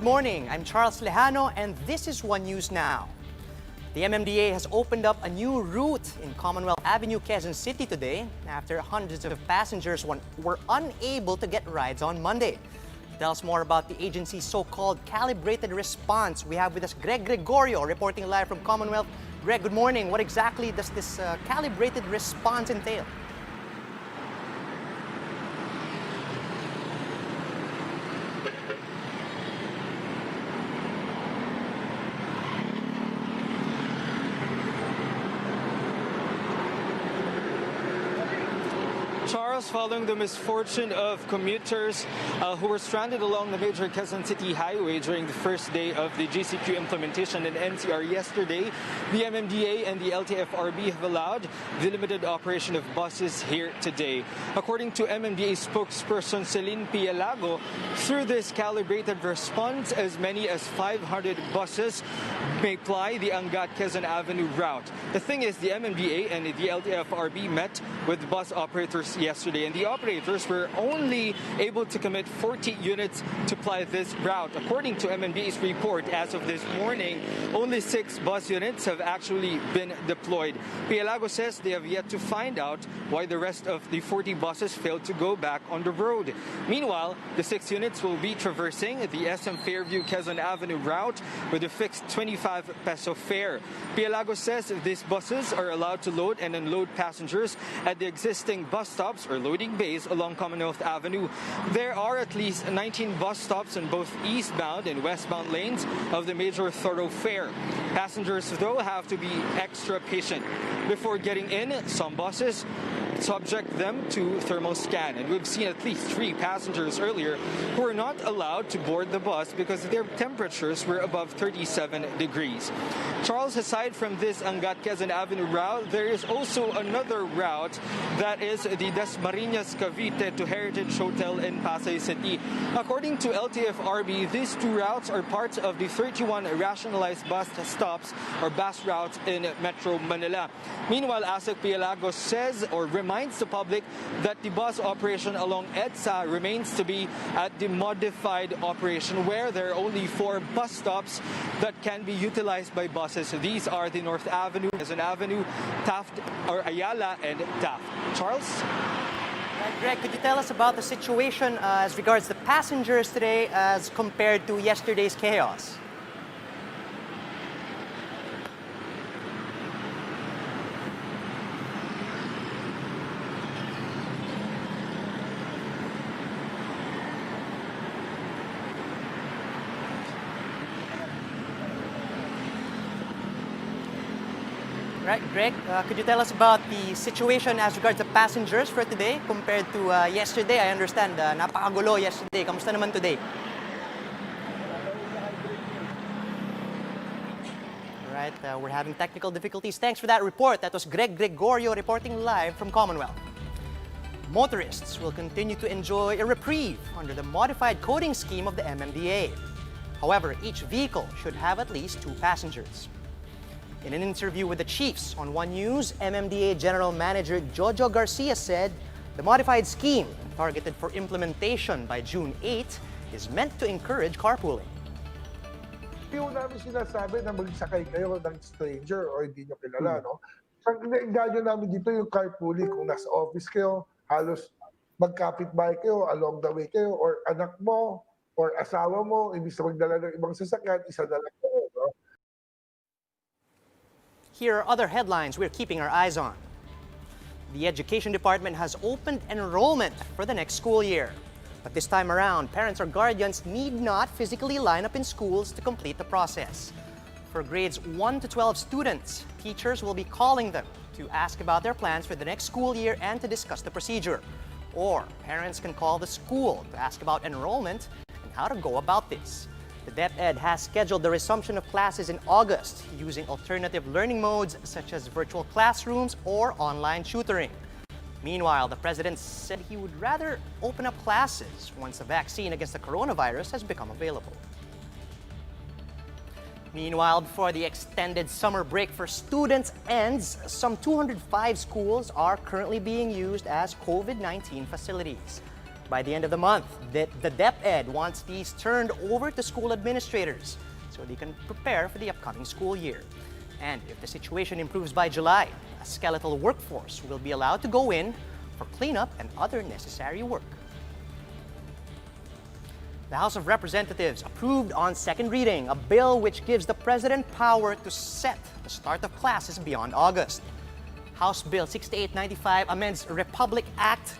morning. I'm Charles Lejano and this is One News Now. The MMDA has opened up a new route in Commonwealth Avenue, Quezon City today after hundreds of passengers were unable to get rides on Monday. To tell us more about the agency's so-called calibrated response, we have with us Greg Gregorio reporting live from Commonwealth. Greg, good morning. What exactly does this calibrated response entail? Charles, following the misfortune of commuters who were stranded along the major Quezon City highway during the first day of the GCQ implementation in NCR yesterday, the MMDA and the LTFRB have allowed the limited operation of buses here today. According to MMDA spokesperson Celine Pielago, through this calibrated response, as many as 500 buses may ply the Angat Quezon Avenue route. The thing is, the MMDA and the LTFRB met with bus operators yesterday, and the operators were only able to commit 40 units to ply this route. According to MMDA's report, as of this morning, only 6 bus units have actually been deployed. Pielago says they have yet to find out why the rest of the 40 buses failed to go back on the road. Meanwhile, the 6 units will be traversing the SM Fairview Quezon Avenue route with a fixed 25 peso fare. Pielago says these buses are allowed to load and unload passengers at the existing bus stops or loading bays along Commonwealth Avenue. There are at least 19 bus stops on both eastbound and westbound lanes of the major thoroughfare. Passengers, though, have to be extra patient. Before getting in, some buses subject them to thermal scan, and we've seen at least 3 passengers earlier who were not allowed to board the bus because their temperatures were above 37 degrees. Charles, aside from this Angat Quezon Avenue route, there is also another route that is the Dasmariñas Cavite to Heritage Hotel in Pasay City. According to LTFRB, these 2 routes are part of the 31 rationalized bus stops or bus routes in Metro Manila. Meanwhile, Asek Pielago says or reminds the public that the bus operation along EDSA remains to be at the modified operation, where there are only 4 bus stops that can be utilized by buses. These are the North Avenue, Quezon Avenue, Taft or Ayala, and Taft. Charles? Greg, could you tell us about the situation as regards the passengers today as compared to yesterday's chaos? Right, Greg, could you tell us about the situation as regards to passengers for today compared to yesterday? I understand napakagulo yesterday. Kamusta naman today? All right, we're having technical difficulties. Thanks for that report. That was Greg Gregorio reporting live from Commonwealth. Motorists will continue to enjoy a reprieve under the modified coding scheme of the MMDA. However, each vehicle should have at least 2 passengers. In an interview with the Chiefs on One News, MMDA General Manager Jojo Garcia said the modified scheme, targeted for implementation by June 8, is meant to encourage carpooling. Hindi ko namin sinasabi na magsakay kayo ng stranger o hindi nyo kilala, no? Ang ina-enganyo namin dito yung carpooling. Kung nasa office kayo, halos magkapit-bahay kayo, along the way kayo, or anak mo, or asawa mo, imbis na magdala ng ibang sasakyan, isa na lang kayo, no? Here are other headlines we're keeping our eyes on. The Education Department has opened enrollment for the next school year. But this time around, parents or guardians need not physically line up in schools to complete the process. For grades 1 to 12 students, teachers will be calling them to ask about their plans for the next school year and to discuss the procedure. Or parents can call the school to ask about enrollment and how to go about this. The DepEd has scheduled the resumption of classes in August using alternative learning modes such as virtual classrooms or online tutoring. Meanwhile, the president said he would rather open up classes once a vaccine against the coronavirus has become available. Meanwhile, before the extended summer break for students ends, some 205 schools are currently being used as COVID-19 facilities. by the end of the month. The DepEd wants these turned over to school administrators so they can prepare for the upcoming school year. And if the situation improves by July, a skeletal workforce will be allowed to go in for cleanup and other necessary work. The House of Representatives approved on second reading a bill which gives the President power to set the start of classes beyond August. House Bill 6895 amends Republic Act.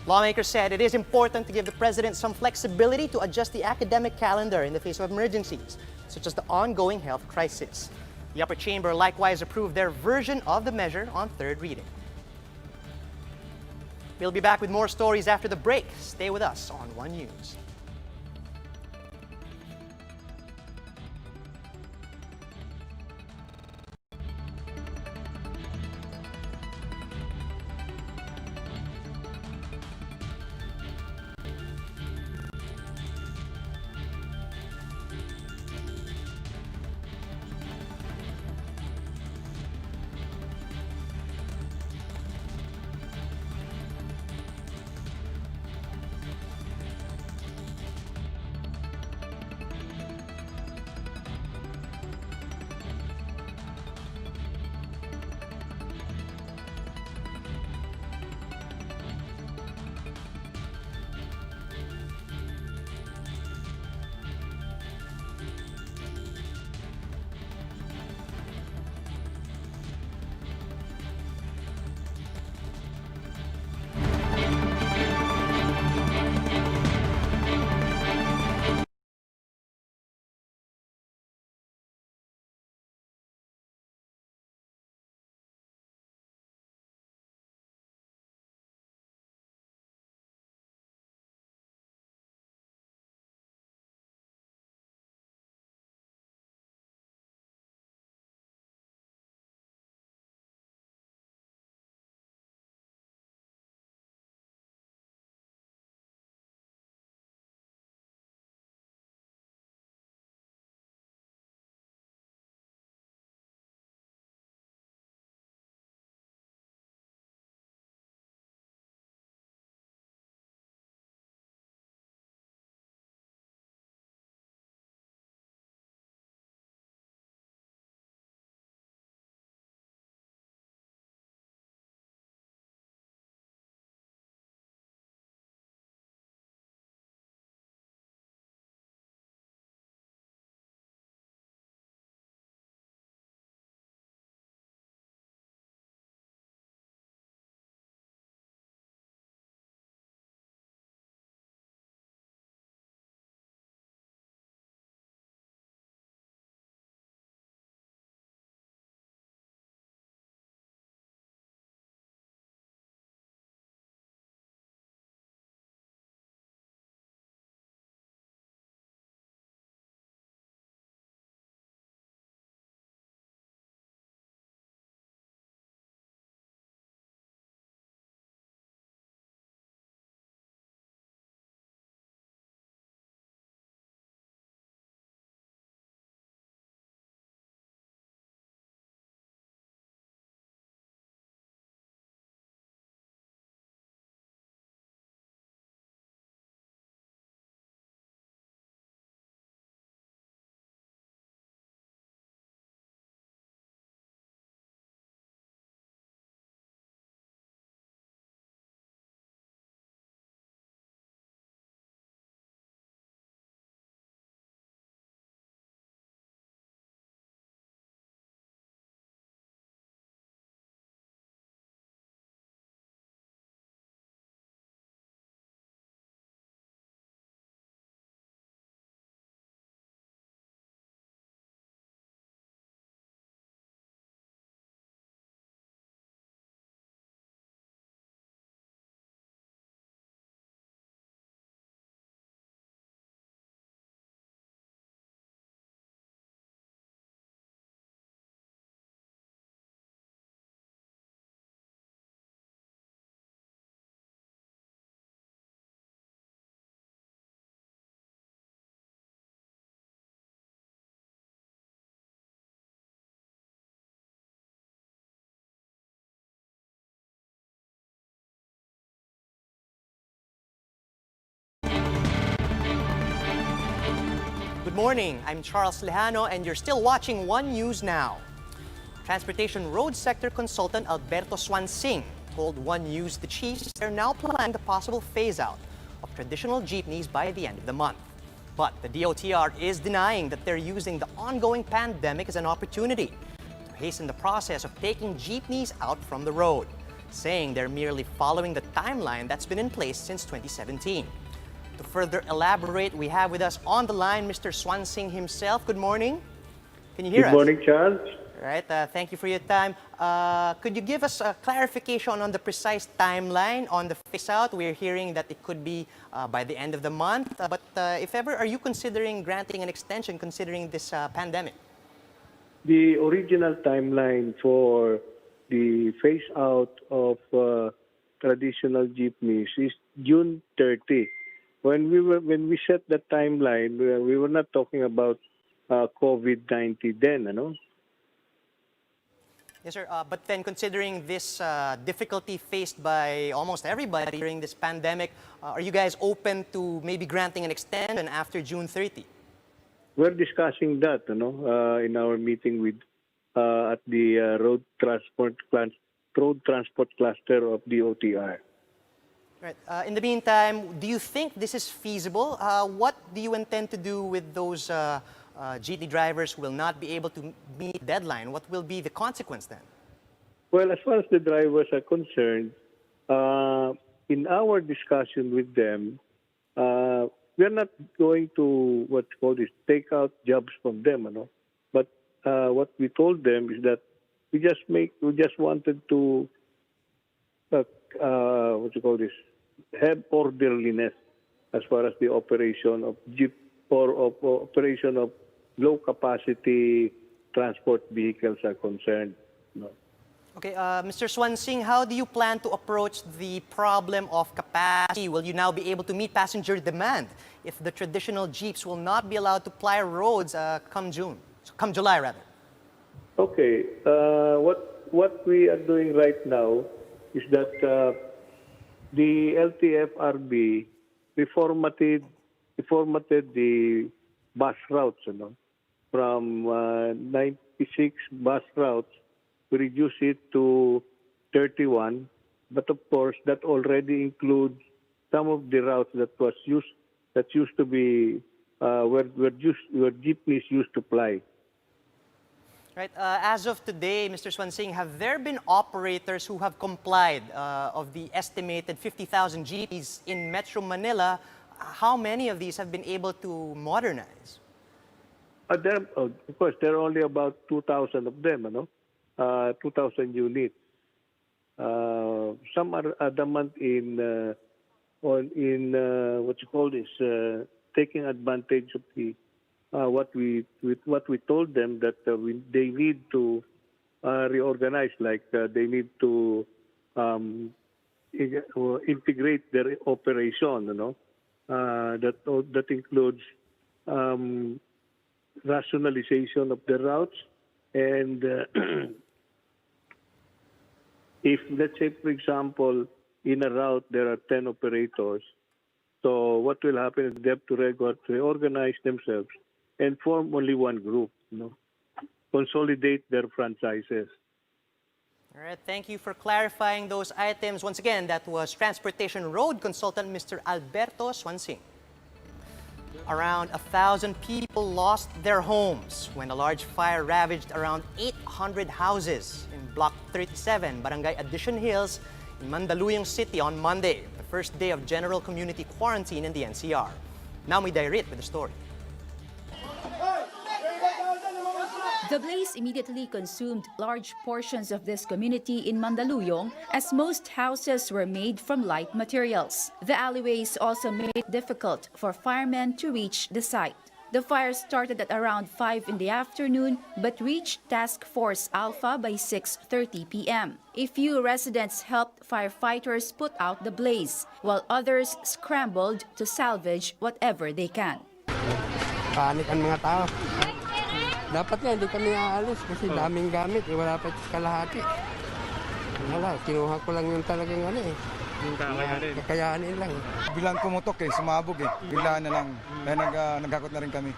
Lawmakers said it is important to give the President some flexibility to adjust the academic calendar in the face of emergencies, such as the ongoing health crisis. The upper chamber likewise approved their version of the measure on third reading. We'll be back with more stories after the break. Stay with us on One News. Good morning, I'm Charles Lejano and you're still watching One News Now. Transportation Road Sector Consultant Alberto Suansing told One News the chiefs they're now planning the possible phase-out of traditional jeepneys by the end of the month. But the DOTR is denying that they're using the ongoing pandemic as an opportunity to hasten the process of taking jeepneys out from the road, saying they're merely following the timeline that's been in place since 2017. To further elaborate, we have with us on the line Mr. Suansing himself. Good morning. Can you hear us? Good morning, Charles. All right, thank you for your time. Could you give us a clarification on the precise timeline on the phase-out? We're hearing that it could be by the end of the month. But if ever, are you considering granting an extension considering this pandemic? The original timeline for the phase-out of traditional jeepneys is June 30. When we set the timeline, we were not talking about COVID-19 then, you know? Yes, sir. But then considering this difficulty faced by almost everybody during this pandemic, are you guys open to maybe granting an extension after June 30? We're discussing that, you know, in our meeting with at the road transport cluster of the DOTr. Right. In the meantime, do you think this is feasible? What do you intend to do with those jeepney drivers who will not be able to meet the deadline? What will be the consequence then? Well, as far as the drivers are concerned, in our discussion with them, we're not going to take out jobs from them, you know. But what we told them is that we just wanted to have orderliness as far as the operation of jeep or operation of low capacity transport vehicles are concerned. No. Okay, Mr. Suansing, how do you plan to approach the problem of capacity? Will you now be able to meet passenger demand if the traditional jeeps will not be allowed to ply roads come July rather? Okay, what we are doing right now is that the LTFRB reformatted the bus routes, you know, from 96 bus routes. We reduce it to 31, but of course that already includes some of the routes that used to be where jeepneys used to ply. Right. As of today, Mr. Suansing, have there been operators who have complied of the estimated 50,000 jeepneys in Metro Manila? How many of these have been able to modernize? Of course, there are only about 2,000 of them, you know, 2,000 units. Some are adamant in taking advantage of the what we told them that they need to reorganize, like they need to integrate their operation, you know. That includes rationalization of the routes, and if, let's say, for example, in a route there are 10 operators, so what will happen is they have to reorganize themselves and form only one group, you know, consolidate their franchises. All right, thank you for clarifying those items. Once again, that was Transportation Road Consultant Mr. Alberto Suansing. Around 1,000 people lost their homes when a large fire ravaged around 800 houses in Block 37, Barangay Addition Hills in Mandaluyong City on Monday, the first day of general community quarantine in the NCR. Now we direct with the story. The blaze immediately consumed large portions of this community in Mandaluyong, as most houses were made from light materials. The alleyways also made it difficult for firemen to reach the site. The fire started at around 5 in the afternoon but reached Task Force Alpha by 6:30 p.m. A few residents helped firefighters put out the blaze, while others scrambled to salvage whatever they can. Panik ang mga tao. Dapat nga hindi kami aalis kasi daming gamit, wala pa kalahati. Wala, kinuha ko lang yung talagang Yung kakayanin. Kakayanin lang. Biglang pumutok sumabog Biglaan na lang. Kaya nagkakot na rin kami.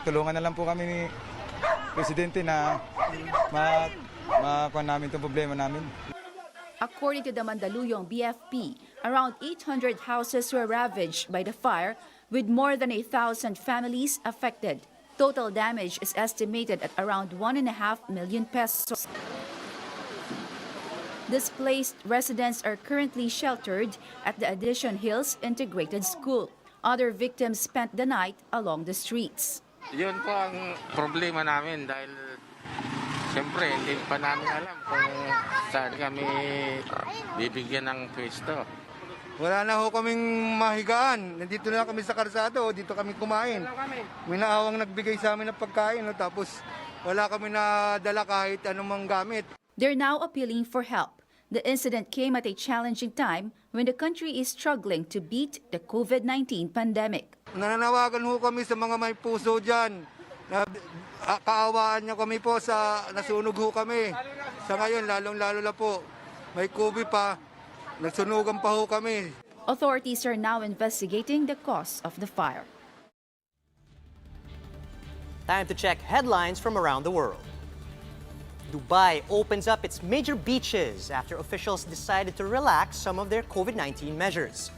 Tulungan na lang po kami ni Presidente na makuha namin itong problema namin. According to the Mandaluyong BFP, around 800 houses were ravaged by the fire, with more than 1,000 families affected. Total damage is estimated at around 1.5 million pesos. Displaced residents are currently sheltered at the Addition Hills Integrated School. Other victims spent the night along the streets. Yun po ang problema namin dahil siyempre hindi pa namin alam kung saan kami bibigyan ng pwesto. Wala na ho kaming mahigaan. Nandito na kami sa karsado. Dito kami kumain. May naawang nagbigay sa amin ng pagkain. Tapos wala kami na dala kahit anumang gamit. They're now appealing for help. The incident came at a challenging time when the country is struggling to beat the COVID-19 pandemic. Nananawagan ho kami sa mga may puso dyan. Kaawaan niyo kami po sa nasunog ho kami. Sa ngayon, lalong-lalo na po. May COVID pa. Nagsunugan pa ho kami. Authorities are now investigating the cause of the fire. Time to check headlines from around the world. Dubai opens up its major beaches after officials decided to relax some of their COVID-19 measures.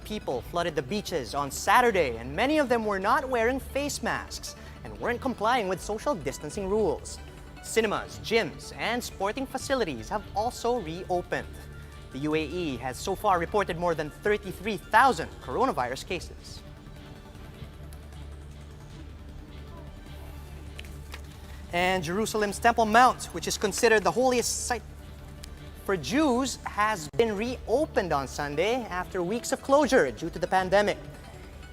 People flooded the beaches on Saturday, and many of them were not wearing face masks and weren't complying with social distancing rules. Cinemas, gyms, and sporting facilities have also reopened. The UAE has so far reported more than 33,000 coronavirus cases. And Jerusalem's Temple Mount, which is considered the holiest site for Jews, has been reopened on Sunday after weeks of closure due to the pandemic.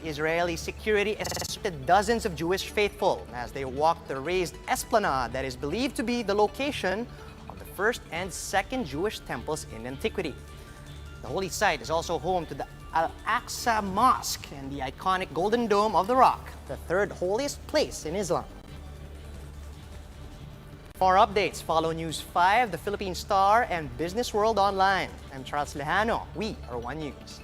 Israeli security escorted dozens of Jewish faithful as they walked the raised esplanade that is believed to be the location of the first and second Jewish temples in antiquity. The holy site is also home to the Al-Aqsa Mosque and the iconic Golden Dome of the Rock, the third holiest place in Islam. For more updates, follow News 5, The Philippine Star, and Business World Online. I'm Charles Lejano. We are One News.